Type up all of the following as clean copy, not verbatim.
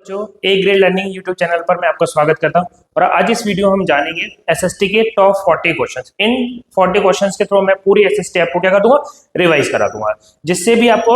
जो A grade learning YouTube channel पर मैं आपका स्वागत करता हूं और आज इस वीडियो में हम जानेंगे एसएसटी के टॉप 40 क्वेश्चंस। इन 40 क्वेश्चंस के थ्रू मैं पूरी एसएसटी आपको क्या कर दूंगा, रिवाइज करा दूंगा, जिससे भी आपको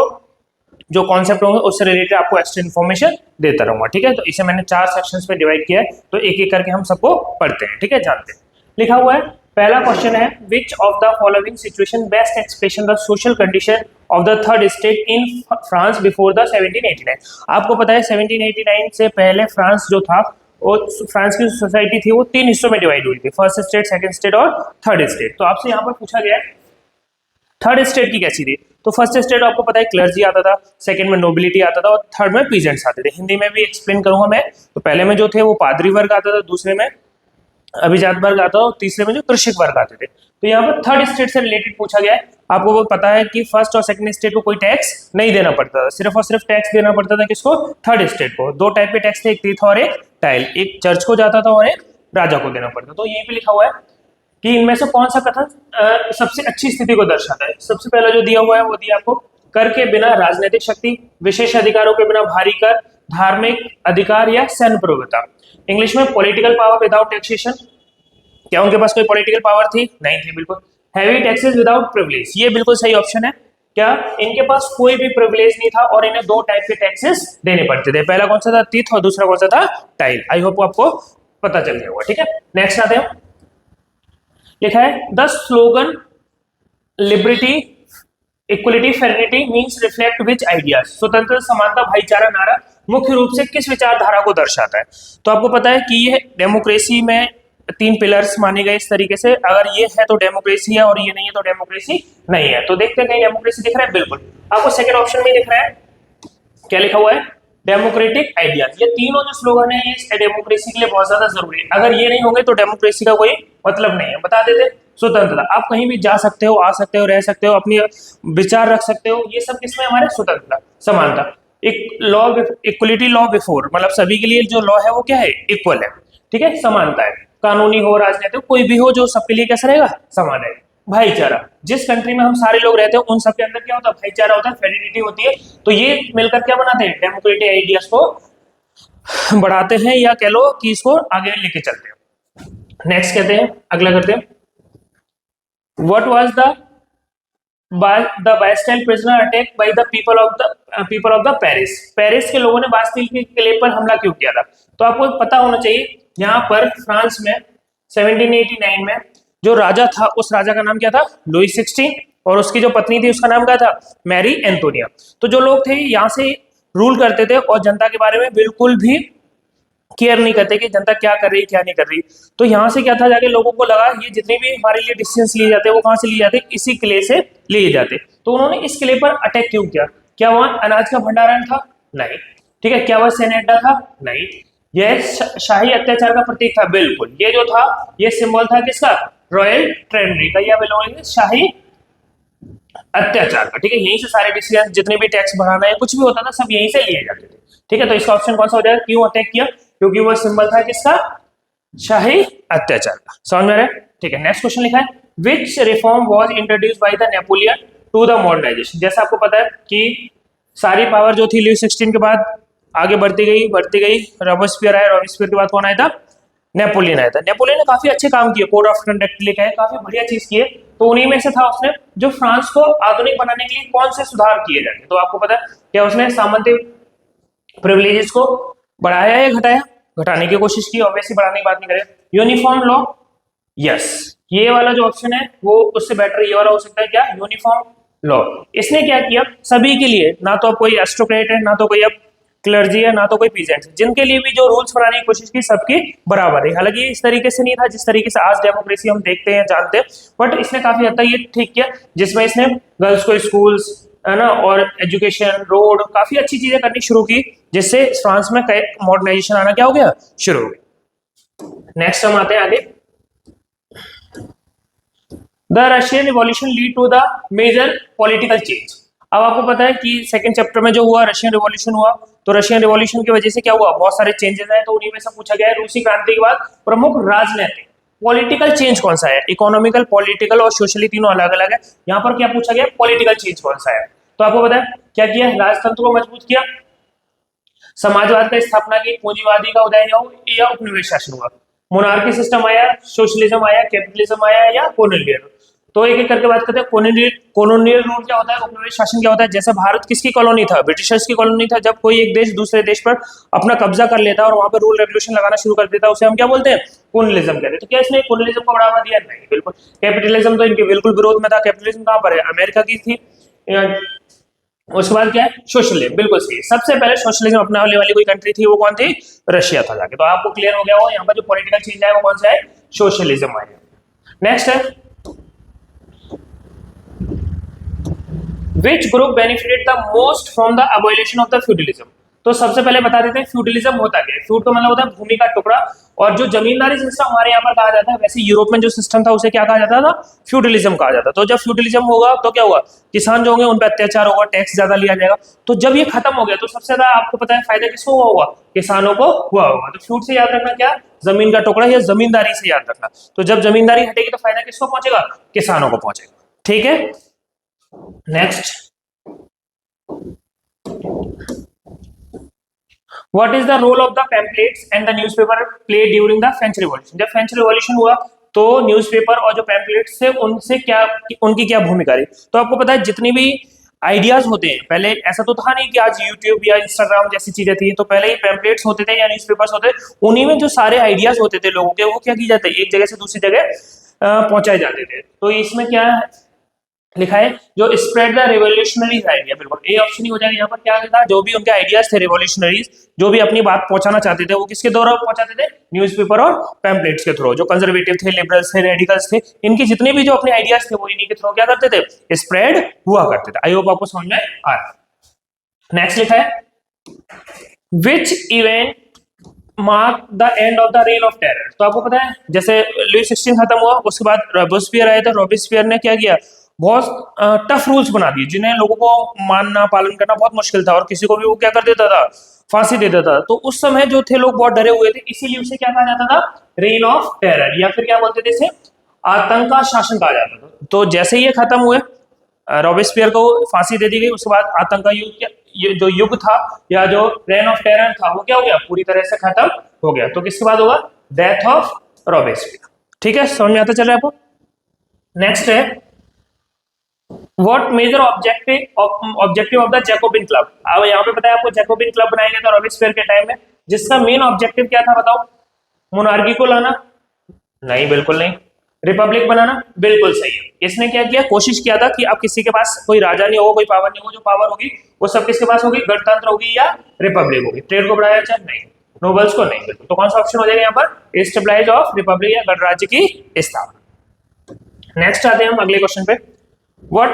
जो कॉन्सेप्ट होंगे उससे रिलेटेड आपको एक्स्ट्रा इन्फॉर्मेशन देता रहूंगा। ठीक है, तो इसे मैंने 4 सेक्शंस में डिवाइड किया है, तो एक एक करके हम सबको पढ़ते हैं। ठीक है, जानते हैं। लिखा हुआ है, पहला क्वेश्चन है, which of the following situation best expression the social condition of the third state in France before the 1789। आपको पता है 1789 से पहले फ्रांस जो था, और फ्रांस की सोसाइटी थी वो 3 हिस्सों में डिवाइड हुई थी, फर्स्ट स्टेट, सेकंड स्टेट और थर्ड स्टेट। तो आपसे यहाँ पर पूछा गया है थर्ड स्टेट की कैसी थी। तो फर्स्ट स्टेट आपको पता है क्लर्जी आता था, सेकंड में नोबिलिटी आता था और थर्ड में पीजेंट्स आते थे। हिंदी में भी एक्सप्लेन करूंगा मैं। तो पहले में जो थे वो पादरी वर्ग आता था, दूसरे में अभिजात वर्ग आता था और तीसरे में जो कृषिक वर्ग आते थे। तो यहाँ पर थर्ड स्टेट से रिलेटेड पूछा गया है। आपको वो पता है कि फर्स्ट और सेकंड स्टेट को कोई टैक्स नहीं देना पड़ता था, सिर्फ और सिर्फ टैक्स देना पड़ता था किसको, थर्ड स्टेट को। 2 टाइप के टैक्स थे, एक तीर्थ और एक टाइल, एक चर्च को जाता था और एक राजा को देना पड़ता। तो यहीं पे लिखा हुआ है कि इनमें से कौन सा कथन सबसे अच्छी स्थिति को दर्शाता है। सबसे पहला जो दिया हुआ है वो दिया आपको, कर के बिना राजनीतिक शक्ति, विशेष अधिकारों के बिना भारी कर, धार्मिक अधिकार या सैन्य प्रभुता। इंग्लिश में पॉलिटिकल पावर विदाउट टैक्सेशन। क्या उनके पास कोई पॉलिटिकल पावर थी? नहीं थी, बिल्कुल। हैवी टैक्सेस विदाउट प्रिविलेज, ये बिल्कुल सही ऑप्शन है। क्या इनके पास कोई भी प्रिविलेज नहीं था और इन्हें 2 टाइप के टैक्सेस देने पड़ते थे। पहला कौन सा था, तीर्थ, और दूसरा कौन सा था, टाइल। आई होप आपको पता चल गया होगा। ठीक है, नेक्स्ट आते हैं। लिखा है, the slogan liberty equality fraternity means reflect which ideas. स्वतंत्र, समानता, भाईचारा नारा मुख्य रूप से किस विचारधारा को दर्शाता है। तो आपको पता है कि ये डेमोक्रेसी में 3 पिलर्स माने गए इस तरीके से, अगर ये है तो डेमोक्रेसी है और ये नहीं है तो डेमोक्रेसी नहीं है। तो देखते हैं कहीं डेमोक्रेसी दिख रहा है, बिल्कुल आपको सेकंड ऑप्शन में दिख रहा है। क्या लिखा हुआ है, डेमोक्रेटिक आइडियाज। ये तीनों जो स्लोगन है ये डेमोक्रेसी के लिए बहुत ज्यादा जरूरी है। अगर ये नहीं होंगे तो डेमोक्रेसी का कोई मतलब नहीं है। बता देते, स्वतंत्रता, आप कहीं भी जा सकते हो, आ सकते हो, रह सकते हो, अपनी विचार रख सकते हो, ये सब किसमें हमारे, स्वतंत्रता, समानता। एक लॉ, इक्वलिटी लॉ बिफोर, मतलब सभी के लिए जो लॉ है वो क्या है, इक्वल है। ठीक है, समानता है, कानूनी हो, राजनीतिक, कोई भी हो, जो सबके लिए कैसा रहेगा, समान है। भाईचारा, जिस कंट्री में हम सारे लोग रहते हैं उन सबके अंदर क्या होता है, भाईचारा होता है, फेडरिटी होती है। तो ये मिलकर क्या बनाते हैं, डेमोक्रेटिक आइडियाज को बढ़ाते हैं, या कह लो कि इसको आगे लेके चलते हैं। नेक्स्ट कहते हैं, अगला करते हैं, what was the Bastille prisoner attack by the people of the Paris. Paris के लोगों ने बास्टिल के किले पर हमला क्यों किया था। तो आपको पता होना चाहिए, यहाँ पर फ्रांस में 1789 में जो राजा था, उस राजा का नाम क्या था, लुई 16, और उसकी जो पत्नी थी उसका नाम क्या था, मैरी एंटोनिया। तो जो लोग थे यहाँ से रूल करते थे और जनता के बारे में बिल्कुल भी केयर नहीं करते कि जनता क्या कर रही है क्या नहीं कर रही। तो यहाँ से क्या था, जाके लोगों को लगा ये जितने भी हमारे लिए डिसीजंस लिए जाते हैं वो कहाँ से लिए जाते, इसी किले से लिए जाते। तो उन्होंने इस किले पर अटैक क्यों किया। क्या वहां अनाज का भंडारण था? नहीं। ठीक है, क्या वह सैन्य अड्डा था? नहीं। यह शाही अत्याचार का प्रतीक था? बिल्कुल। ये जो था ये सिंबल था किसका, रॉयल ट्रेनरी का, या बोलोगे शाही अत्याचार का। ठीक है, यहीं से सारे डिसीजन, जितने भी टैक्स बढ़ाना है कुछ भी होता था, सब यहीं से लिए जाते थे। ठीक है, तो इसका ऑप्शन कौन सा हो जाएगा, क्यों अटैक किया, क्योंकि वह सिंबल था किसका, शाही अत्याचार का। समझ में आ रहा है। ठीक है, नेक्स्ट क्वेश्चन लिखा है, which reform was introduced by the Napoleon to the modernisation. जैसा आपको पता है कि सारी पावर जो थी लुई 16 के बाद आगे बढ़ती गई। रॉबस्पियर आया, रॉबस्पियर के बाद कौन आया था, नेपोलियन आया था। नेपोलियन ने काफी अच्छे काम किए, कोड ऑफ कंडक्ट लिखा है, काफी बढ़िया चीज किए। तो उन्हीं में से था उसने जो फ्रांस को आधुनिक बनाने के लिए कौन से सुधार किए जाते। तो आपको पता है क्या उसने सामंती प्रिविलेजेस को बढ़ाया या घटाया, घटाने की कोशिश की, ऑब्वियसली बढ़ाने की बात नहीं करें। यूनिफॉर्म लॉ, यस, ये वाला जो ऑप्शन है वो उससे बेटर ये वाला हो सकता है, क्या, यूनिफॉर्म लॉ। इसने क्या किया, सभी के लिए, ना तो अब कोई एरिस्टोक्रेट है, ना तो कोई अब क्लर्जी है, ना तो कोई पीजेंट, जिनके लिए भी जो रूल्स बनाने की कोशिश की सबकी बराबर है। हालांकि इस तरीके से नहीं था जिस तरीके से आज डेमोक्रेसी हम देखते हैं, जानते हैं, बट इसने काफी हद तक ये ठीक किया, जिसमें इसने गर्ल्स को स्कूल्स है ना, और एजुकेशन, रोड, काफी अच्छी चीजें करनी शुरू की, जिससे फ्रांस में मॉडर्नाइजेशन आना क्या हो गया, शुरू हो गया। नेक्स्ट हम आते हैं आगे, the Russian revolution lead to the major political change. अब आपको पता है कि सेकंड चैप्टर में जो हुआ रशियन रिवॉल्यूशन हुआ, तो रशियन रिवॉल्यूशन की वजह से क्या हुआ, बहुत सारे चेंजेस आए। तो उन्हीं में से पूछा गया है, रूसी क्रांति के बाद प्रमुख राजनीतिक पॉलिटिकल चेंज कौन सा है। इकोनॉमिकल, पॉलिटिकल और सोशली तीनों अलग अलग है। यहाँ पर क्या पूछा गया, पॉलिटिकल चेंज कौन सा है। तो आपको पता है क्या किया, राजतंत्र को मजबूत किया, समाजवाद का स्थापना की, पूंजीवादी का उदय हो या उपनिवेश शासन हुआ, मोनार्की सिस्टम आया, सोशलिज्म आया, कैपिटलिज्म आया या कॉलोनियल। तो एक एक करके बात करते हैं। कॉलोनियल रूल क्या होता है, उपनिवेश शासन क्या होता है। जैसे भारत किसकी कॉलोनी था, ब्रिटिशर्स की कॉलोनी था। जब कोई एक देश दूसरे देश पर अपना कब्जा कर लेता है और वहां पर रूल रेगुलेशन लगाना शुरू कर देता है, उसे हम क्या बोलते हैं, कॉलोनियलिज्म कहते हैं। तो क्या इसने कॉलोनियलिज्म को बढ़ावा दिया? नहीं, बिल्कुल। कैपिटलिज्म तो इनके बिल्कुल विरोध में था। कैपिटलिज्म कहां पर है, अमेरिका की थी। उसके बाद क्या है, सोशलिज्म, बिल्कुल सही। सबसे पहले सोशलिज्म अपनाने वाली कोई कंट्री थी, वो कौन थी, रशिया था जाके। तो आपको क्लियर हो गया हो यहाँ पर जो पॉलिटिकल चेंज है वो कौन सा है, सोशलिज्म आया। नेक्स्ट है, which group benefited the most from the abolition of the feudalism. तो सबसे पहले बता देते हैं फ्यूडलिज्म होता क्या है। फ्यूड का मतलब होता है भूमि का टुकड़ा, और जो जमींदारी सिस्टम हमारे यहाँ पर कहा जाता है, वैसे यूरोप में जो सिस्टम था उसे क्या कहा जाता था, फ्यूडलिज्म कहा जाता। तो जब फ्यूडलिज्म होगा तो क्या होगा, किसान जो होंगे उन पर अत्याचार होगा, टैक्स ज्यादा लिया जाएगा। तो जब ये खत्म हो गया तो सबसे ज्यादा आपको पता है फायदा किसको हुआ होगा, किसानों को हुआ होगा। तो फ्यूड से याद रखना क्या, जमीन का टुकड़ा या जमींदारी से याद रखना। तो जब जमींदारी हटेगी तो फायदा किसको पहुंचेगा, किसानों को पहुंचेगा। ठीक है, next, What is the role of the pamphlets and the newspaper play during the French Revolution? जब फ्रेंच रिवॉल्यूशन हुआ तो न्यूज़पेपर और जो पैम्पलेट्स थे उनसे क्या, उनकी क्या भूमिका रही। तो आपको पता है जितनी भी आइडियाज होते हैं, पहले ऐसा तो था नहीं कि आज यूट्यूब या इंस्टाग्राम जैसी चीजें थी, तो पहले ही पैम्पलेट्स होते थे या न्यूज़पेपर्स होते थे। उन्हीं में जो सारे आइडियाज होते थे लोगों के, वो क्या की जाते, एक जगह से दूसरी जगह पहुंचाए जाते थे। तो इसमें क्या लिखा है, जो स्प्रेड द रिवोल्यूशनरीज आइडिया, बिल्कुल ए ऑप्शन ही हो जाएगा। यहाँ पर क्या लिखा, जो भी उनके आइडियाज थे रिवोल्यूशनरीज, जो भी अपनी बात पहुंचाना चाहते थे, वो किसके द्वारा पहुंचाते थे, न्यूज़पेपर और पैम्पलेट्स के थ्रू। जो कंजर्वेटिव थे, लिबरल्स थे, रेडिकल्स थे, इनके जितने भी जो अपने आइडियाज थे वो इन्हीं के थ्रू क्या करते थे, स्प्रेड हुआ करते थे। आई होप आपको समझ में आ रहा है। नेक्स्ट लिखा है, which event mark the end of the rain of terror. तो आपको पता है जैसे लुई 16 खत्म हुआ, उसके बाद रॉबेस्पियर आए थे। रॉबेस्पियर ने क्या किया, बहुत टफ रूल्स बना दिए जिन्हें लोगों को मानना पालन करना बहुत मुश्किल था, और किसी को भी वो क्या कर देता था, फांसी दे देता था। तो उस समय जो थे लोग बहुत डरे हुए थे, इसीलिए उसे क्या कहा जाता था, रेन ऑफ टेरर, या फिर क्या बोलते थे इसे, आतंक का शासन कहा जाता था। तो जैसे ही ये खत्म हुए, रॉबेस्पियर को फांसी दे दी गई, उसके बाद आतंक का युग, ये जो युग था या जो रेन ऑफ टेरर था वो क्या हो गया, पूरी तरह से खत्म हो गया। तो किसके बाद होगा, डेथ ऑफ रॉबेस्पियर। ठीक है, समझ में आता चल रहा है आपको। नेक्स्ट है, what major objective of the Jacobin club. अब यहाँ पे पता है आपको, जैकोबिन क्लब बनाया गया था रॉबेस्पियर के टाइम में, जिसका मेन ऑब्जेक्टिव क्या था बताओ, मोनार्की को लाना, नहीं बिल्कुल नहीं। रिपब्लिक बनाना, बिल्कुल सही है। इसने क्या किया, कोशिश किया था कि अब किसी के पास कोई राजा नहीं होगा, कोई पावर नहीं होगा, जो पावर होगी वो सब किसके पास होगी, गणतंत्र होगी या रिपब्लिक होगी। ट्रेड को बढ़ाया जाए, नहीं। नोबल्स को, नहीं। बिल्कुल। तो कौन सा ऑप्शन हो जाएगा यहाँ पर, एस्टेब्लिश ऑफ रिपब्लिक या गणराज्य की स्थापना। नेक्स्ट आते हैं हम अगले क्वेश्चन पे, What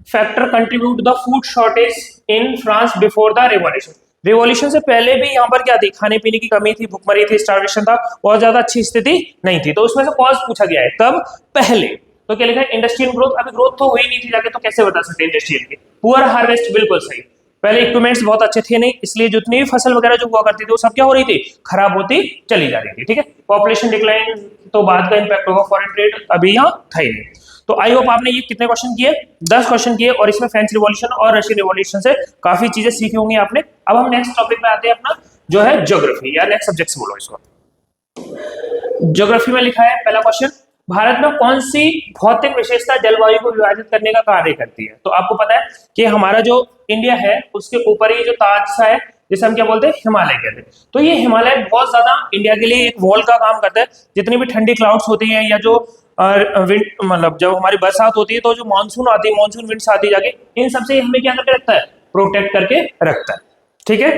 factor contribute to the food shortage in France before the revolution? Revolution से पहले भी यहाँ पर क्या थी, खाने पीने की कमी थी, भुखमरी थी, स्टार्वेशन था, बहुत ज्यादा अच्छी स्थिति नहीं थी। तो उसमें से कॉज पूछा गया है, कब, पहले। तो क्या लिखा है, इंडस्ट्रियल ग्रोथ। अभी ग्रोथ तो हुई नहीं थी जाके, तो कैसे बता सकते इंडस्ट्रियल की। पुअर हार्वेस्ट, बिल्कुल सही। पहले इक्विपमेंट्स बहुत अच्छे थे नहीं, इसलिए जितनी भी फसल वगैरह जो हुआ करती थी वो सब क्या हो रही थी, खराब होती चली जा रही थी। ठीक है, पॉपुलेशन डिक्लाइन तो बाद का इंपैक्ट होगा, फॉरेन ट्रेड अभी यहाँ था ही नहीं। तो आई होप आपने ये कितने क्वेश्चन किए, 10 क्वेश्चन किए, और इसमें फ्रेंच रिवॉल्यूशन और रशियन रिवॉल्यूशन से काफी चीजें सीखी होंगी आपने। अब हम नेक्स्ट टॉपिक पे आते हैं अपना, जो है ज्योग्राफी, या नेक्स्ट सब्जेक्ट से बोलो इसको। ज्योग्राफी में लिखा है पहला क्वेश्चन, भारत में कौन सी भौतिक विशेषता जलवायु को विभाजित करने का कार्य करती है। तो आपको पता है कि हमारा जो इंडिया है उसके ऊपर ही जो ताज सा है, जिसे हम क्या बोलते हैं, हिमालय कहते हैं। तो ये हिमालय बहुत ज्यादा इंडिया के लिए एक वॉल का काम करता है। जितनी भी ठंडी क्लाउड्स होती हैं या जो विंड, मतलब जब हमारी बरसात होती है तो जो मानसून आती है, मानसून विंड्स आती जाके, इन सबसे हमें क्या करके रखता है, प्रोटेक्ट करके रखता है। ठीक है,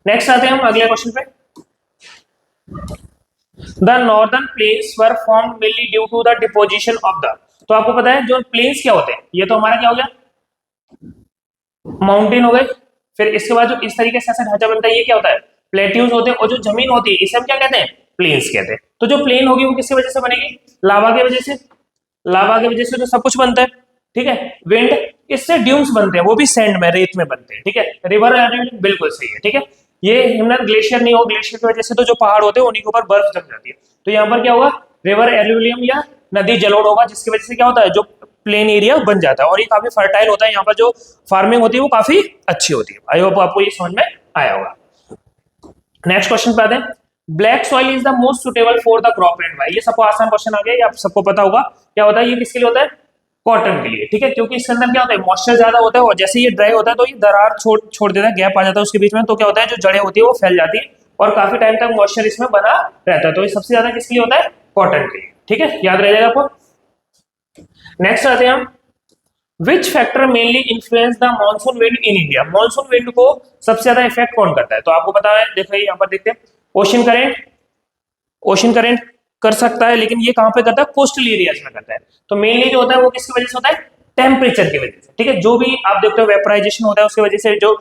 नेक्स्ट आते हैं हम अगले क्वेश्चन पे। The northern plains were formed mainly due to the deposition of the. तो आपको पता है जो प्लेन्स क्या होते हैं, ये तो हमारा क्या हो गया, माउंटेन हो गए। फिर इसके बाद जो इस तरीके से ऐसा ढांचा बनता है, ये क्या होता है, प्लेट्यूज होते हैं। और जो जमीन होती है इसे हम क्या कहते हैं, प्लेन्स कहते हैं। तो जो प्लेन होगी वो किसकी वजह से बनेगी, लावा की वजह से। लावा की वजह से तो सब कुछ बनता है। ठीक है, विंड, इससे ड्यून्स बनते हैं, वो भी सैंड में, रेत में बनते हैं। ठीक है, रिवर, बिल्कुल सही है। ठीक है, ये हिमनद ग्लेशियर नहीं हो, ग्लेशियर की वजह से तो जो पहाड़ होते हैं उन्हीं के ऊपर बर्फ जम जाती है। तो यहाँ पर क्या होगा, रिवर एल्यूवियम या नदी जलोढ़ होगा, जिसकी वजह से क्या होता है, जो प्लेन एरिया बन जाता है, और ये काफी फर्टाइल होता है। यहाँ पर जो फार्मिंग होती है वो काफी अच्छी होती है। आई होप आपको ये समझ में आया होगा। नेक्स्ट क्वेश्चन पे आते हैं। Black soil is the most suitable for the crop and why. ये सबको आसान क्वेश्चन आ गया, ये आप सबको पता होगा क्या होता है, ये किसके लिए होता है, कॉटन के लिए, ठीक है, क्योंकि इसके अंदर क्या होता है, मॉइस्चर ज्यादा होता है और जैसे ये ड्राई होता है तो ये दरार छोड़ देता है, गैप आ जाता है उसके बीच में, तो क्या होता है जो जड़ें होती है वो फैल जाती है और काफी टाइम तक मॉइस्चर इसमें बना रहता है। तो ये सबसे ज्यादा किसके लिए होता है, कॉटन के लिए, ठीक है, याद रह जाएगा आपको। नेक्स्ट आते हैं हम, which factor mainly influence the monsoon wind in India. Monsoon wind को सबसे ज्यादा इफेक्ट कौन करता है, तो आपको पता है, देखो यहाँ पर देखते हैं, ओशन करंट, ओशन करंट कर सकता है, लेकिन ये कहां पे करता है, कोस्टल एरियाज में करता है। तो मेनली जो होता है वो किसकी वजह से होता है, टेम्परेचर की वजह से, ठीक है, जो भी आप देखते हो वेपराइजेशन होता है उसकी वजह से जो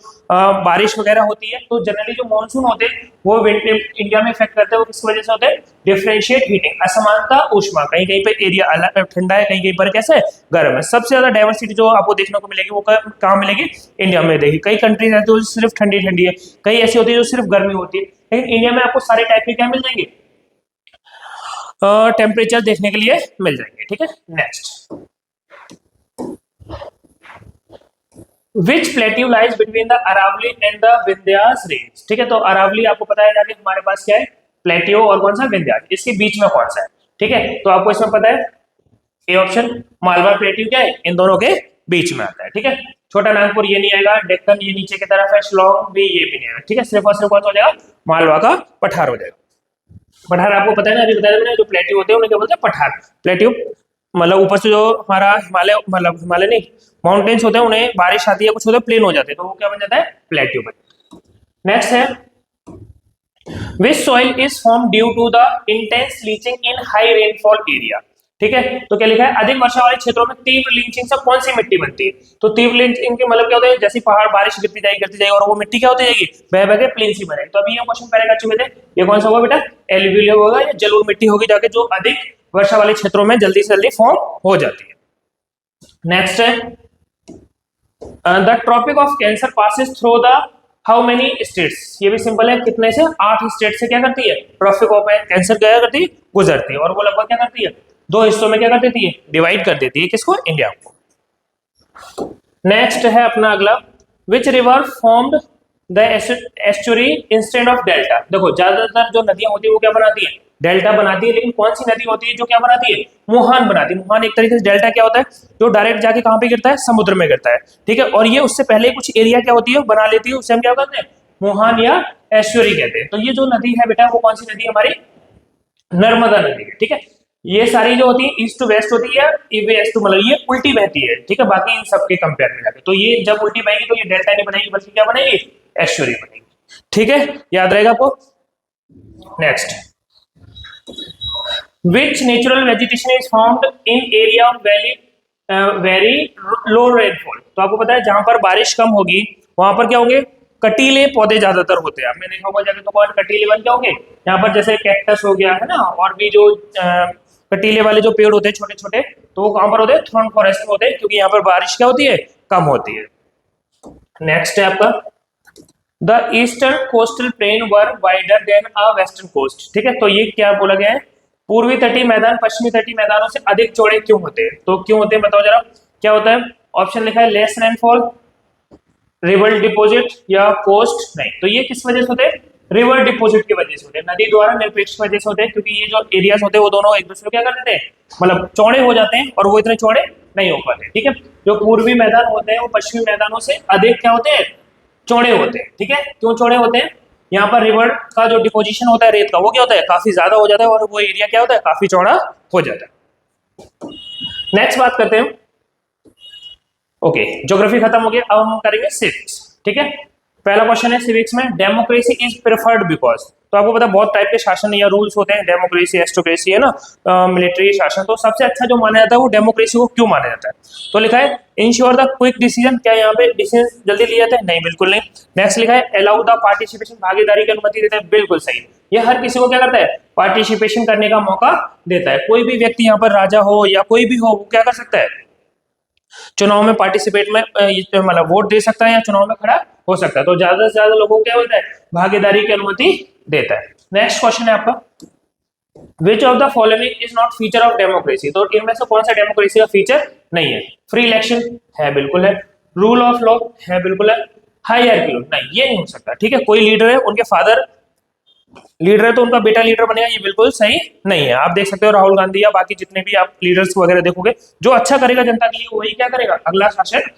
बारिश वगैरह होती है। तो जनरली जो मानसून होते हैं वो इंडिया में इफेक्ट करते हैं, वो किस वजह से होते हैं, डिफरेंशिएट हीटिंग, असमानता ऊष्मा, कहीं कहीं पे एरिया ठंडा है, कहीं कहीं पर कैसे है, गर्म है। सबसे ज्यादा डाइवर्सिटी जो आपको देखने को मिलेगी वो कहाँ मिलेगी, इंडिया में। देखिए कई कंट्रीज है जो सिर्फ ठंडी ठंडी है, कई ऐसी होती है जो सिर्फ गर्मी होती है, लेकिन इंडिया में आपको सारे टाइप के क्या मिल जाएंगे, टेम्परेचर देखने के लिए मिल जाएंगे, ठीक है। Next, which plateau lies between the Aravalli and the Vindhyas range, ठीक है, तो अरावली आपको पता है जाके हमारे पास क्या है, प्लेट्यू, और कौन सा, विंध्यास, इसके बीच में कौन सा है, ठीक है, तो आपको इसमें पता है ए ऑप्शन, मालवा प्लेट्यू क्या है, इन दोनों के बीच में आता है, ठीक है। छोटा नागपुर ये नहीं आएगा, डेक्कन ये नीचे की तरफ है, शिलोंग भी ये भी नहीं आएगा, ठीक है, सिर्फ और सिर्फ कौन सा हो जाएगा, मालवा का पठार हो जाएगा। पठार आपको पता है ना, अभी बताया मैंने, जो प्लेट्यू होते हैं उन्हें क्या बोलते हैं, पठार। प्लेट्यू मतलब ऊपर से जो हमारा हिमालय, मतलब हिमालय नहीं, माउंटेन्स होते हैं, उन्हें बारिश आती है, कुछ होते हैं प्लेन हो जाते हैं, तो वो क्या बन जाता है, प्लेट्यू बन। नेक्स्ट है, which soil is form due to the intense leaching in high rainfall area, ठीक है, तो क्या लिखा है, अधिक वर्षा वाले क्षेत्रों में तीव्र लीचिंग से कौन सी मिट्टी बनती है। तो तीव्र लीचिंग के मतलब क्या होता है, जैसे पहाड़ बारिश गिरती जाएगी और वो मिट्टी क्या होती जाएगी, बह बह के प्लेन सी बनेगी। तो अभी ये क्वेश्चन पहले कर चुके थे, ये कौन सा होगा बेटा, एलुवियल होगा, या जलोढ़ मिट्टी होगी जाके, जो अधिक वर्षा वाले क्षेत्रों में जल्दी से जल्दी फॉर्म हो जाती है। नेक्स्ट है, the tropic of Cancer passes through the how many states, ये भी सिंपल है, कितने से, 8 स्टेट से क्या करती है, ट्रॉपिक ऑफ कैंसर क्या करती है, गुजरती है, और वो लगभग क्या करती है, 2 हिस्सों में क्या कर देती है, डिवाइड कर देती है, किसको, इंडिया को। नेक्स्ट है अपना अगला, which river formed the estuary instead of delta. देखो ज्यादातर जो नदियां होती है वो क्या बनाती है, डेल्टा बनाती है, लेकिन कौन सी नदी होती है जो क्या बनाती है, मुहान बनाती है। मुहान एक तरीके से, डेल्टा क्या होता है, जो डायरेक्ट जाके कहां पे गिरता है, समुद्र में गिरता है, ठीक है, और ये उससे पहले कुछ एरिया क्या होती है बना लेती है, उससे हम क्या कहते हैं, मुहान या एस्चुरी कहते हैं। तो ये जो नदी है बेटा वो कौन सी नदी है, हमारी नर्मदा नदी है, ठीक है। ये सारी जो होती है ईस्ट टू वेस्ट होती है, वेस्ट टू, मतलब ये उल्टी बहती है, ठीक है, बाकी इन सब के कंपेयर में जाके, तो ये जब उल्टी बहेगी तो ये डेल्टा नहीं बनेगी, बल्कि क्या बनेगी, एस्चुरी बनेगी, ठीक है, याद रहेगा आपको। Next, which natural vegetation is found in area of valley very low rainfall. तो आपको पता है जहां पर बारिश कम होगी वहां पर क्या होंगे, कटीले पौधे ज्यादातर होते हैं। आपने देखा होगा जाके तो कौन कटीले बन क्या होंगे, यहाँ पर जैसे कैक्टस हो गया है ना, और भी जो कटीले वाले जो पेड़ होते हैं छोटे छोटे, तो वो कहां पर होते हैं, थॉर्न फॉरेस्ट में होते हैं, क्योंकि यहाँ पर बारिश क्या होती है, कम होती है। नेक्स्ट है आपका, the eastern coastal plain were wider than a western coast, ठीक है, तो ये क्या बोला गया है, पूर्वी तटीय मैदान पश्चिमी तटीय मैदानों से अधिक चौड़े क्यों होते हैं। तो क्यों होते हैं बताओ जरा, क्या होता है, ऑप्शन लिखा है, लेस रेनफॉल, रिवर डिपॉजिट, या कोस्ट नहीं। तो ये किस वजह से होते हैं, रिवर डिपॉजिट की वजह से होते हैं, नदी द्वारा निरपेक्ष वजह से होते हैं, क्योंकि ये जो एरियाज होते हैं वो दोनों एक दूसरे को क्या कर देते हैं, मतलब चौड़े हो जाते हैं, और वो इतने चौड़े नहीं हो पाते, ठीक है। जो पूर्वी मैदान होते हैं वो पश्चिमी मैदानों से अधिक क्या होते हैं, चौड़े होते हैं, ठीक है। क्यों चौड़े होते हैं, यहाँ पर रिवर का जो डिपोजिशन होता है रेत का, वो क्या होता है, काफी ज्यादा हो जाता है, और वो एरिया क्या होता है, काफी चौड़ा हो जाता है। नेक्स्ट बात करते हैं, ओके, ज्योग्राफी खत्म हो गया, अब हम करेंगे सिविक्स, ठीक है। पहला क्वेश्चन है सिविक्स में, डेमोक्रेसी इज प्रेफर्ड बिकॉज। तो आपको पता है बहुत टाइप के शासन या रूल्स होते हैं, डेमोक्रेसी, एस्टोक्रेसी है ना, मिलिट्री शासन, तो सबसे अच्छा जो माना जाता है वो डेमोक्रेसी को क्यों माना जाता है। तो लिखा है, इंश्योर द क्विक डिसीजन, क्या यहाँ पे डिसीजन जल्दी लिए जाते हैं, नहीं, बिल्कुल नहीं। नेक्स्ट लिखा है, अलाउ द पार्टिसिपेशन, भागीदारी की अनुमति देता है, बिल्कुल सही। ये हर किसी को क्या करता है, पार्टिसिपेशन करने का मौका देता है। कोई भी व्यक्ति यहाँ पर राजा हो या कोई भी हो, वो क्या कर सकता है, चुनाव में पार्टिसिपेट में मतलब वोट दे सकता है या चुनाव में खड़ा हो सकता है। तो ज्यादा से ज्यादा लोगों को क्या बोलता है, भागीदारी की अनुमति देता है। नेक्स्ट क्वेश्चन है आपका, which of the following is not feature of democracy. तो इनमें से कौन सा डेमोक्रेसी का फीचर नहीं है, फ्री इलेक्शन है, बिल्कुल है, रूल ऑफ लॉ है, बिल्कुल है, हायरार्की रूल, नहीं ये नहीं हो सकता, ठीक है। कोई लीडर है, उनके फादर लीडर है तो उनका बेटा लीडर बनेगा, ये बिल्कुल सही नहीं है। आप देख सकते हो राहुल गांधी या बाकी जितने भी आप लीडर्स वगैरह देखोगे, जो अच्छा करेगा जनता के लिए वही क्या करेगा, अगला शासक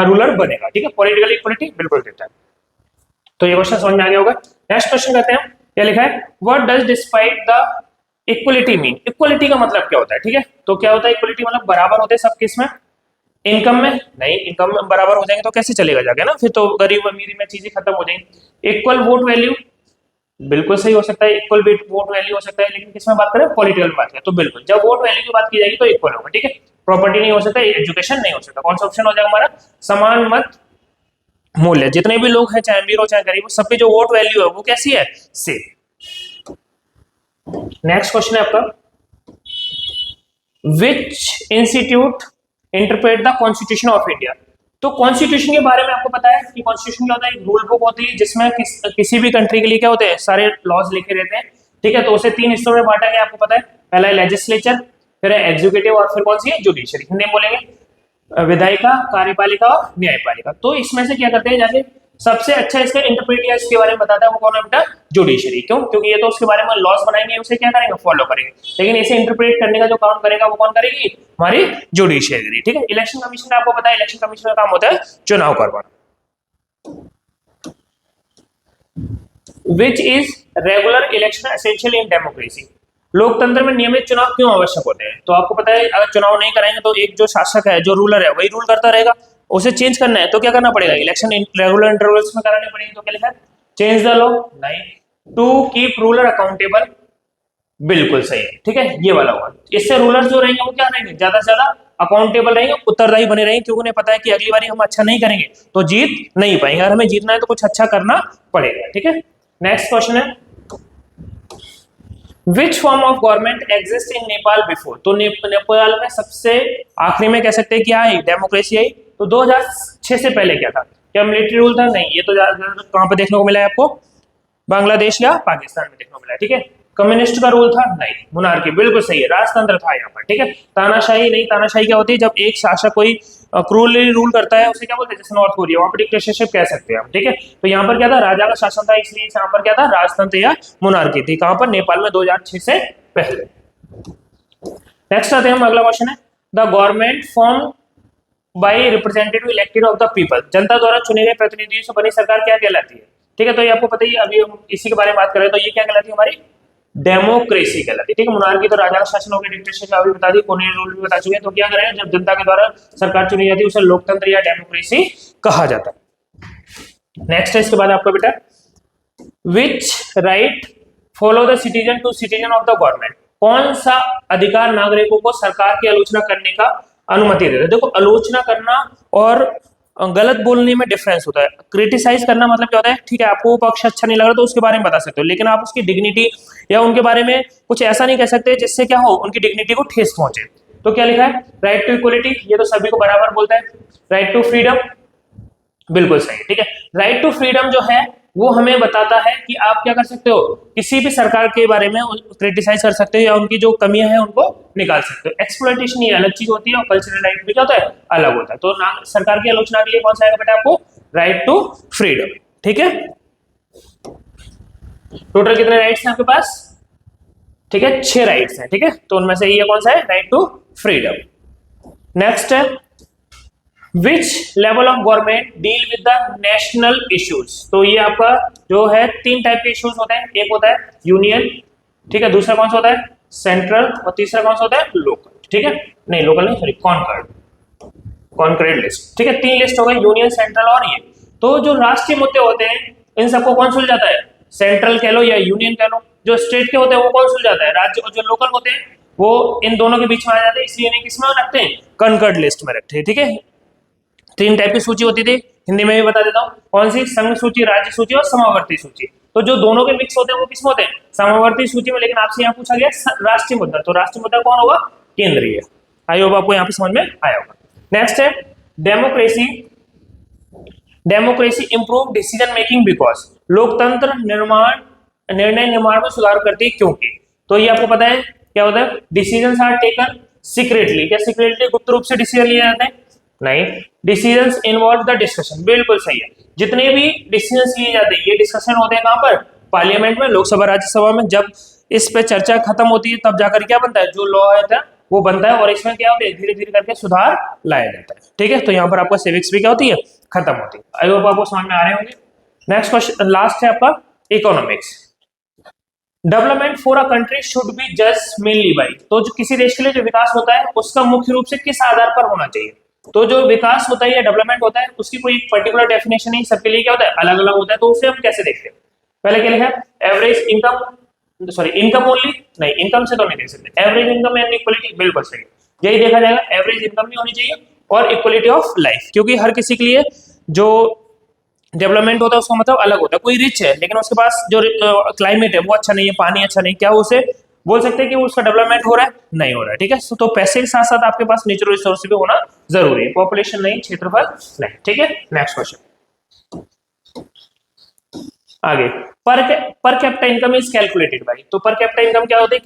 रूलर बनेगा, ठीक है। पॉलिटिकल इक्वलिटी बिल्कुल देता है। तो ये क्वेश्चन समझ में आ गया होगा। नेक्स्ट क्वेश्चन करते हैं, क्या लिखा है, what does despite the equality mean. Equality का मतलब क्या होता है, ठीक है। तो क्या होता है इक्वलिटी, मतलब बराबर होते हैं सब किस में, इनकम में। नहीं, इनकम में बराबर हो जाएंगे तो कैसे चलेगा जाके ना, फिर तो गरीब अमीरी में चीजें खत्म हो जाएंगी। इक्वल वोट वैल्यू बिल्कुल सही हो सकता है, इक्वल वोट वैल्यू हो सकता है, लेकिन किसमें बात करें, पॉलिटिकल में बात करें तो बिल्कुल जब वोट वैल्यू की बात की जाएगी तो इक्वल होगा, ठीक है। प्रॉपर्टी नहीं हो सकता, एजुकेशन नहीं हो सकता। कौन सा ऑप्शन हो जाएगा हमारा, समान मत मूल्य। जितने भी लोग हैं, चाहे अमीर हो चाहे गरीब हो, सबकी जो वोट वैल्यू है वो कैसी है, सेम। नेक्स्ट क्वेश्चन है आपका, which institute interpret the constitution of India. तो कॉन्स्टिट्यूशन के बारे में आपको पता है कि कॉन्स्टिट्यूशन क्या होता है, एक रूल बुक होती है जिसमें किसी भी कंट्री के लिए क्या होते हैं, सारे लॉज लिखे रहते हैं, ठीक है। तो उसे 3 हिस्सों में बांटा गया, आपको पता है। पहला है लेजिस्लेचर, फिर है एग्जीक्यूटिव और फिर कौन सी है, जुडिशरी। हिंदी में बोलेंगे विधायिका, कार्यपालिका और न्यायपालिका। तो इसमें से क्या करते हैं, जैसे सबसे अच्छा इसका इंटरप्रेट या इसके बारे में बताता है वो कौन है बेटा, जुडिशरी। क्यों, क्योंकि ये तो उसके बारे में लॉस बनाएंगे, उसे क्या करेंगे, फॉलो करेंगे। लेकिन इसे इंटरप्रेट करने का जो काम करेगा वो कौन करेगी, हमारी जुडिशरी, ठीक है। इलेक्शन कमीशन का आपको पता है, इलेक्शन कमीशन का काम होता है चुनाव करवाना। Which is regular election essential in democracy. लोकतंत्र में नियमित चुनाव क्यों आवश्यक होते हैं। तो आपको पता है अगर चुनाव नहीं कराएंगे तो एक जो शासक है, जो रूलर है, वही रूल करता रहेगा। उसे चेंज करना है तो क्या करना पड़ेगा, इलेक्शन रेगुलर इंटरवल्स में कराने पड़ेंगे। तो क्या लिखा है, चेंज द लॉ, नहीं, टू कीप रूलर अकाउंटेबल, बिल्कुल सही है, ठीक है, ये वाला हुआ। इससे रूलर जो रहेंगे वो क्या रहेंगे, ज्यादा से ज्यादा अकाउंटेबल रहेंगे, उत्तरदायी बने रहेंगे, क्योंकि उन्हें पता है कि अगली बार हम अच्छा नहीं करेंगे तो जीत नहीं पाएंगे। अगर हमें जीतना है तो कुछ अच्छा करना पड़ेगा, ठीक है। नेक्स्ट क्वेश्चन है, which form of government exist in Nepal before. तो नेपाल में सबसे आखिरी में कह सकते हैं क्या आई, डेमोक्रेसी आई। तो 2006 से पहले क्या था, क्या मिलिट्री रूल था, नहीं। ये तो कहां पर देखने को मिला है आपको, बांग्लादेश या पाकिस्तान में देखने को मिला है, ठीक है। कम्युनिस्ट का रूल था, नहीं। मोनार्की बिल्कुल सही है, राजतंत्र था यहाँ पर, ठीक है। तानाशाही नहीं, तानाशाही क्या होती है, जब एक शासक कोई क्रूरली रूल करता है उसे क्या बोलते हैं, जैसे नॉर्थ कोरिया, वहां पर डिक्टेटरशिप कह सकते हैं हम, ठीक है। तो यहाँ पर क्या था, राजा का शासन था, इसलिए यहाँ पर क्या था, राजतंत्र या मोनार्की थी। कहां पर, नेपाल में 2006 से पहले। नेक्स्ट आते हैं हम, अगला क्वेश्चन है, the government form by representative elected of the people. जनता द्वारा चुने गए प्रतिनिधियों से बनी सरकार क्या कहलाती है, ठीक है। तो ये आपको पता ही है, अभी हम इसी के बारे में बात करें तो ये क्या कहलाती है, हमारी डेमोक्रेसी कहलाती है, ठीक है। मोनार्की तो राजा का शासन हो गया, डिक्टेटरशिप अभी बता दी, कॉलोनियल रूल भी बता चुके हैं। तो क्या करें, जब जनता के द्वारा सरकार चुनी जाती है उसे लोकतंत्र या डेमोक्रेसी कहा जाता है। नेक्स्ट है इसके बाद आपका बेटा, which right follow the citizen to citizen of the government. कौन सा अधिकार नागरिकों को सरकार की आलोचना करने का अनुमति देता है। देखो, आलोचना करना और गलत बोलने में डिफरेंस होता है। क्रिटिसाइज करना मतलब क्या होता है, ठीक है, आपको वो पक्ष अच्छा नहीं लग रहा तो उसके बारे में बता सकते हो, लेकिन आप उसकी डिग्निटी या उनके बारे में कुछ ऐसा नहीं कह सकते जिससे क्या हो, उनकी डिग्निटी को ठेस पहुंचे। तो क्या लिखा है, राइट टू इक्वलिटी, ये तो सभी को बराबर बोलता है। राइट टू फ्रीडम, बिल्कुल सही, ठीक है। राइट टू फ्रीडम जो है वो हमें बताता है कि आप क्या कर सकते हो, किसी भी सरकार के बारे में क्रिटिसाइज कर सकते हो या उनकी जो कमियां हैं उनको निकाल सकते हो। एक्सप्लॉइटेशन ये अलग चीज होती है और कल्चरल राइट भी क्या होता है, अलग होता है। तो सरकार की आलोचना के लिए कौन सा आएगा बेटा आपको, राइट टू फ्रीडम, ठीक है। टोटल कितने राइट्स हैं आपके पास, ठीक है, 6 राइट्स हैं, ठीक है। तो उनमें से ये कौन सा है, राइट टू फ्रीडम। नेक्स्ट है, which level of government deal with the national issues. तो ये आपका जो है 3 टाइप के इश्यूज होते हैं, एक होता है यूनियन, ठीक है, दूसरा कौन सा होता है सेंट्रल, और तीसरा कौन सा होता है लोकल, ठीक है, नहीं लोकल नहीं, सॉरी, कॉन्करेड लिस्ट, ठीक है। 3 लिस्ट हो गई, यूनियन, सेंट्रल और ये। तो जो राष्ट्रीय मुद्दे होते हैं इन सबको कौन सुलझाता है, सेंट्रल कह लो या यूनियन कह लो। जो स्टेट के होते हैं वो कौन सुलझाता है, राज्य। और जो लोकल होते हैं वो इन दोनों के बीच में आ जाते हैं, इसलिए इन्हें किसमें रखते हैं, कॉन्कर्ड लिस्ट में रखते हैं, ठीक है। 3 टाइप की सूची होती थी, हिंदी में भी बता देता हूँ कौन सी, संघ सूची, राज्य सूची और समावर्ती सूची। तो जो दोनों के मिक्स होते हैं वो किसमें होते हैं, समावर्ती सूची में। लेकिन आपसे यहाँ पूछा गया राष्ट्रीय मुद्दा, तो राष्ट्रीय मुद्दा कौन होगा, केंद्रीय। आई होप आपको यहाँ पे समझ में आया होगा। नेक्स्ट है democracy, democracy improve decision making because. लोकतंत्र निर्णय निर्माण में सुधार करती है क्योंकि। तो ये आपको पता है क्या होता है, डिसीजन आर टेकन सीक्रेटली। क्या सीक्रेटली, गुप्त रूप से डिसीजन लिए जाते हैं, नहीं। डिसीजंस इन्वॉल्व द डिस्कशन, बिल्कुल सही है। जितने भी डिसीजंस लिए जाते हैं ये डिस्कशन होते हैं कहाँ पर, पार्लियामेंट में, लोकसभा राज्यसभा में। जब इस पे चर्चा खत्म होती है तब जाकर क्या बनता है, जो लॉ है वो बनता है, और इसमें क्या होता है, धीरे धीरे करके सुधार लाया जाता है। ठीक है, तो यहाँ पर आपका सिविक्स भी क्या होती है, खत्म होती है। आई होप आपको समझ में आ रहे होंगे। नेक्स्ट क्वेश्चन, लास्ट है आपका economics. Development for a country should be just mainly by, तो जो किसी देश के लिए जो विकास होता है उसका मुख्य रूप से किस आधार पर होना चाहिए। तो जो विकास होता है या डेवलपमेंट होता है उसकी कोई पर्टिकुलर डेफिनेशन नहीं, सबके लिए क्या होता है, अलग अलग होता है। तो उसे हम कैसे देखते हैं, पहले क्या लिखा है, average income, sorry income only, नहीं इनकम से तो नहीं देख सकते, एवरेज इनकम एंड इक्वलिटी, बिल्कुल सही, यही देखा जाएगा। एवरेज इनकम भी होनी चाहिए और इक्वलिटी ऑफ लाइफ, क्योंकि हर किसी के लिए जो डेवलपमेंट होता है उसका मतलब अलग होता है। कोई रिच है लेकिन उसके पास जो क्लाइमेट है वो अच्छा नहीं है, पानी अच्छा नहीं, क्या उसे बोल सकते हैं कि उसका डेवलपमेंट हो रहा है, नहीं हो रहा है। ठीक है, तो पैसे के साथ साथ आपके पास नेचुरल रिसोर्स भी होना जरूरी है, पॉपुलेशन नहीं, क्षेत्रफल नहीं। ठीक है, नेक्स्ट क्वेश्चन आगे। Per capita income is calculated by, तो पर कैपिटा इनकम क्या होती है,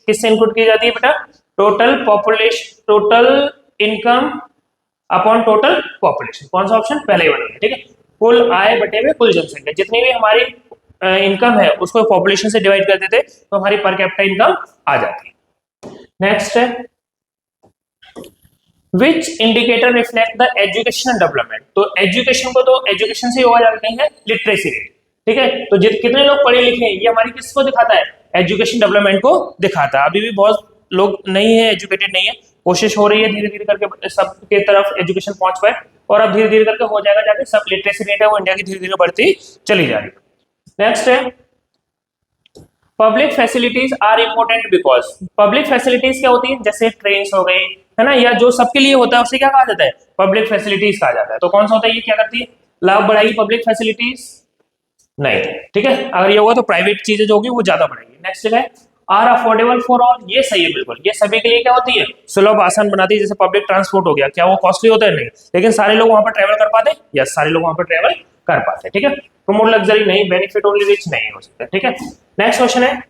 किससे इनपुट की जाती है बेटा, total population, total income upon total population. कौन सा ऑप्शन, पहले ही बना, ठीक है, कुल आय बटे में कुल जनसंख्या, जितनी भी हमारी इनकम है उसको पॉपुलेशन से डिवाइड कर देते तो हमारी पर कैपिटा इनकम आ जाती है। नेक्स्ट है, which indicator reflect the education development, तो एजुकेशन को तो एजुकेशन से होगा जाते हैं लिटरेसी रेट। ठीक है, तो कितने लोग पढ़े लिखे हैं ये हमारी किसको दिखाता है, एजुकेशन डेवलपमेंट को दिखाता है। अभी भी बहुत लोग नहीं है, एजुकेटेड नहीं है, कोशिश हो रही है धीरे धीरे करके सबके तरफ एजुकेशन पहुंच पाए, और अब धीरे धीरे करके हो जाएगा, जाके सब लिटरेसी रेट है वो इंडिया की धीरे धीरे बढ़ती चली जा रही है। नेक्स्ट है, public facilities are important because, public facilities क्या होती है, जैसे ट्रेन हो गई है ना, या जो सबके लिए होता है उसे क्या कहा जाता है, पब्लिक फैसिलिटीज कहा जाता है। तो कौन सा होता है, ये क्या करती है, लाभ बढ़ाएगी पब्लिक फैसिलिटीज, नहीं। ठीक है, अगर ये होगा तो प्राइवेट चीजें जो होगी वो ज्यादा बढ़ेगी। नेक्स्ट है, आर अफोर्डेबल फॉर ऑल, ये सही है बिल्कुल, ये सभी के लिए क्या होती है, सुलभ आसान बनाती है। जैसे पब्लिक ट्रांसपोर्ट हो गया, क्या वो कॉस्टली होता है, नहीं, लेकिन सारे लोग वहां पर ट्रेवल कर पाते हैं, यस सारे लोग वहां पर ट्रेवल कर पाते हैं। ठीक है, प्रमोट लग्जरी नहीं, बेनिफिट ओनली रिच नहीं हो सकता। ठीक है, नेक्स्ट क्वेश्चन है,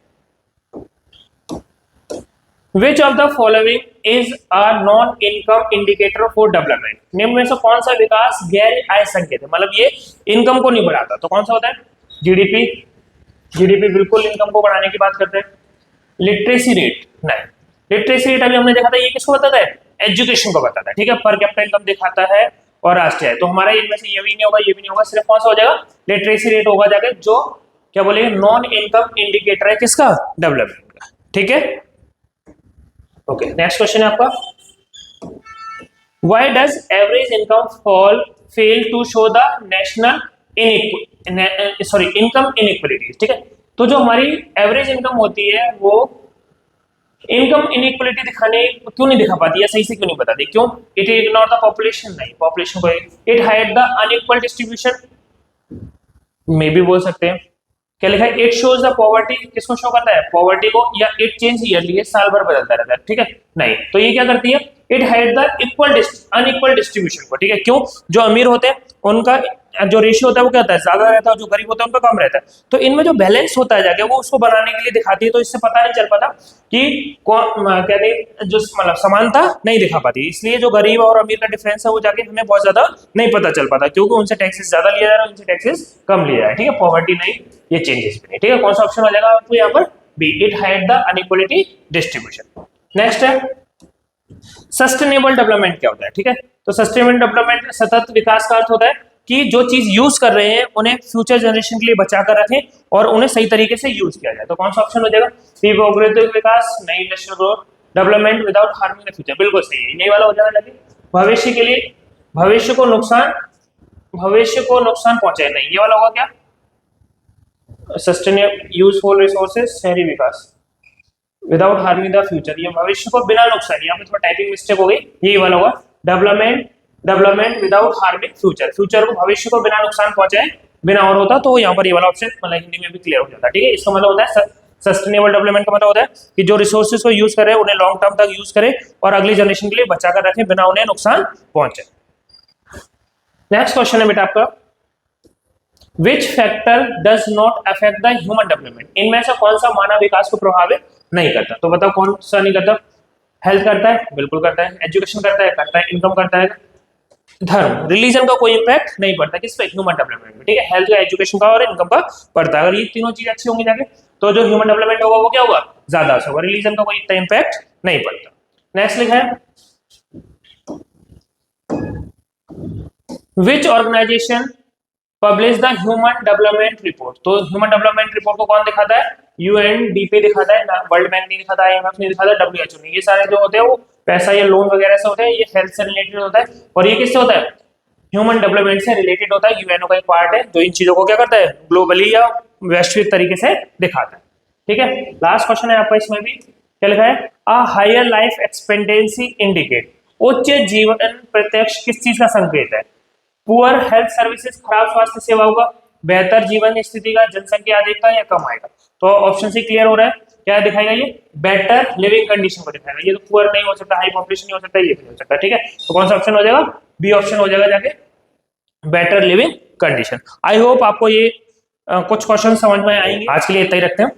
Which of the following is a non-income indicator for development? निम्न में से कौन सा विकास गैर आय संकेत है, मतलब ये इनकम को नहीं बढ़ाता, तो कौन सा होता है, जीडीपी, जीडीपी बिल्कुल इनकम को बढ़ाने की बात करते हैं। लिटरेसी रेट, नहीं, लिटरेसी रेट अभी हमने देखा था, ये किसको बताता है, एजुकेशन को बताता है। ठीक है, पर कैपिटा इनकम दिखाता है और राष्ट्रीय आय, तो हमारा इनमें से ये भी नहीं होगा, ये भी नहीं होगा, सिर्फ कौन सा हो जाएगा, लिटरेसी रेट होगा जाके, जो क्या बोलेंगे नॉन इनकम इंडिकेटर है किसका, डेवलपमेंट का। ठीक है, ओके, नेक्स्ट क्वेश्चन है आपका, why does average income fall fail to show the national income inequality. ठीक है, तो जो हमारी एवरेज इनकम होती है वो इनकम इनइक्वालिटी दिखाने क्यों नहीं दिखा पाती है, सही से क्यों नहीं बताती, क्यों, इट इग्नोर द पॉपुलेशन, नहीं, पॉपुलेशन को, it hide the unequal distribution, मे भी बोल सकते हैं। क्या लिखा है, इट शोज द पॉवर्टी, किसको शो करता है, पॉवर्टी को, या इट चेंज ईयरली, साल भर बदलता रहता है। ठीक है, नहीं, तो ये क्या करती है, it hide the unequal distribution को। ठीक है, क्यों, जो अमीर होते हैं उनका जो रेशियो होता है वो क्या होता है, ज्यादा रहता है, और जो गरीब होता है उनका कम रहता है। तो इनमें जो बैलेंस होता है जाके वो उसको बनाने के लिए दिखाती है, तो इससे पता नहीं चल पाता कि कौन कहते हैं, जो मतलब समानता नहीं दिखा पाती, इसलिए जो गरीब और अमीर का डिफरेंस है वो जाके हमें बहुत ज्यादा नहीं पता चल पाता, क्योंकि उनसे टैक्सेस ज्यादा लिया जा रहा है, उनसे टैक्सेस कम लिया जा रहा है। ठीक है, पॉवर्टी नहीं, ये चेंजेस भी नहीं। ठीक है, कौन सा ऑप्शन हो जाएगा आपको यहाँ पर, B, it hide the inequality distribution. Next है, सस्टेनेबल डेवलपमेंट क्या होता है। ठीक है, तो सस्टेनेबल डेवलपमेंट सतत विकास का अर्थ होता है कि जो चीज यूज कर रहे हैं उन्हें फ्यूचर जनरेशन के लिए बचा कर रखें और उन्हें सही तरीके से यूज किया जाए। तो कौन सा ऑप्शन हो जाएगा, सी, भौगोलिक विकास, नहीं, industrial growth, development without harming the future, बिल्कुल सही है, यही वाला हो जाएगा। लेकिन भविष्य के लिए, भविष्य को नुकसान पहुंचाए, नहीं, ये वाला होगा क्या, सस्टेनेबल यूजफुल रिसोर्सेज, शहरी विकास विदाउट हार्मिंग द फ्यूचर, ये भविष्य को बिना नुकसान, यहाँ पे थोड़ा टाइपिंग मिस्टेक हो गई, यही वाला होगा, development without harming future, future को, भविष्य को बिना नुकसान पहुंचाए, बिना और होता तो यहाँ पर ये वाला ऑप्शन मतलब हिंदी में भी क्लियर हो जाता। ठीक है, इसका मतलब होता है सस्टेनेबल डेवलपमेंट का मतलब होता है कि जो रिसोर्सेज को यूज करें उन्हें लॉन्ग टर्म तक यूज करें और अगली जनरेशन के लिए बचा कर रखें बिना उन्हें नुकसान पहुंचे। नेक्स्ट क्वेश्चन है बेटा आपका, which factor does not affect the human development, इनमें से कौन सा मानव विकास को प्रभावित नहीं करता, तो बताओ कौन सा नहीं करता, हेल्थ करता है, बिल्कुल करता है, एजुकेशन करता है, इनकम करता है, धर्म, रिलीजन का कोई इंपैक्ट नहीं पड़ता किस पे, ह्यूमन डेवलपमेंट में, ठीक है। हेल्थ का, एजुकेशन का और इनकम का पड़ता है। अगर ये तीनों चीज अच्छी होंगी जाके तो जो ह्यूमन डेवलपमेंट होगा वो क्या होगा, ज्यादा अच्छा होगा। रिलीजन का कोई इतना इंपैक्ट नहीं पड़ता। नेक्स्ट लिखा है, which organisation publish the human development report. तो ह्यूमन डेवलपमेंट रिपोर्ट को कौन दिखाता है, यूएनडीपी दिखाता है, वर्ल्ड बैंक नहीं दिखाता, आईएमएफ नहीं दिखाता, डब्ल्यूएचओ नहीं। ये सारे जो होते हैं वो पैसा या लोन वगैरह से होते हैं, ये हेल्थ से रिलेटेड होता है। और ये किससे होता है, ह्यूमन डेवलपमेंट से रिलेटेड होता है। यूएनओ का एक पार्ट है जो इन चीजों को क्या करता है, ग्लोबली या वैश्विक तरीके से दिखाता है, ठीक है। लास्ट क्वेश्चन है आपका इसमें भी, क्या लिखा है, a higher life expectancy indicate, उच्च जीवन प्रत्यक्ष किस चीज का संकेत है, पुअर हेल्थ सर्विसेज, खराब स्वास्थ्य सेवाओं का, बेहतर जीवन स्थिति का, जनसंख्या अधिकता या कम आएगा। तो ऑप्शन सी क्लियर हो रहा है, क्या दिखाएगा ये, बेटर लिविंग कंडीशन को दिखाएगा। ये तो पुअर नहीं हो सकता, हाई पॉपुलेशन नहीं हो सकता, ये नहीं हो सकता, ठीक है। तो कौन सा ऑप्शन हो जाएगा, बी ऑप्शन हो जाएगा जाके, better living condition. I hope आपको ये कुछ क्वेश्चन समझ में आएंगे। आज के लिए इतना ही रखते हैं।